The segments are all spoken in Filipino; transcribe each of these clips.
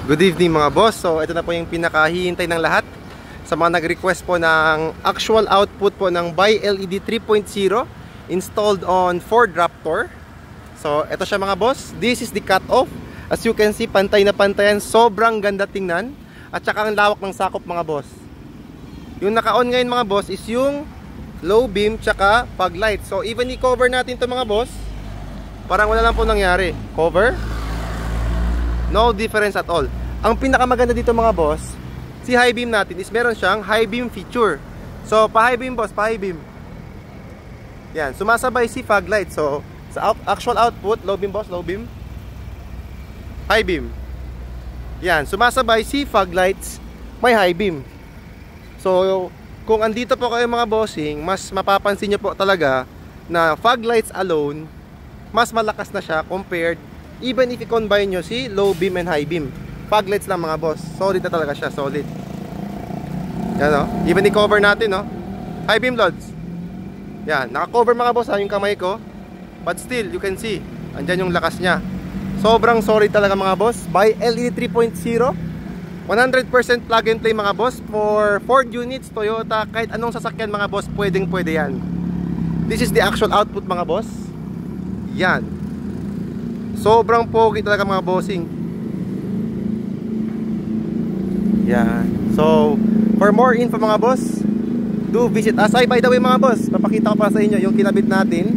Good evening mga boss. So ito na po yung pinakahihintay ng lahat sa mga nag-request po ng actual output po ng ByLED 3.0 installed on Ford Raptor. So ito siya mga boss. This is the cut-off. As you can see, pantay na pantayan. Sobrang ganda tingnan. At saka ang lawak ng sakop mga boss. Yung naka-on ngayon mga boss is yung low beam tsaka fog light. So even i-cover natin to mga boss, parang wala lang po nangyari. Cover, no difference at all. Ang pinakamaganda dito mga boss, si high beam natin is meron siyang high beam feature. So pa high beam boss, pa high beam. Yan, sumasabay si fog light. So sa actual output, low beam boss, low beam, high beam. Yan, sumasabay si fog lights, may high beam. So kung andito po kayo mga bossing, mas mapapansin nyo po talaga na fog lights alone, mas malakas na siya compared even if i-combine nyo si low beam and high beam. Fog lights lang mga boss, solid na talaga siya, solid. Yan o, even i-cover natin no, high beam loads. Yan, naka-cover mga boss ha, yung kamay ko. But still, you can see, andyan yung lakas niya. Sobrang solid talaga mga boss. ByLED 3.0, 100% plug and play mga boss. For Ford units, Toyota, kahit anong sasakyan mga boss, pwedeng pwede yan. This is the actual output mga boss. Yan, sobrang pogi talaga mga bossing. Yan. So for more info mga boss, do visit us. Ay, by the way mga boss, papakita ko pa sa inyo yung kinabit natin.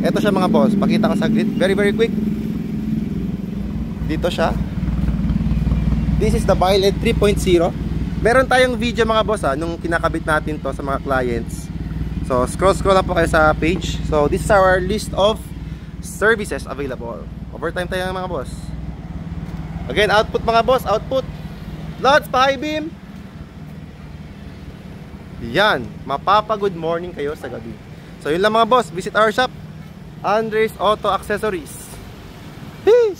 Ito siya mga boss, pakita ko saglit, very quick. Dito siya. This is the ByLED 3.0. Meron tayong video mga boss ha, nung kinakabit natin to sa mga clients. So scroll lang po kayo sa page. So this is our list of services available. Overtime tayo mga boss. Again, output mga boss, output. Loads pa high beam. Yan, mapapa-good morning kayo sa gabi. So yun lang mga boss, visit our shop, Andres Auto Accessories. Peace!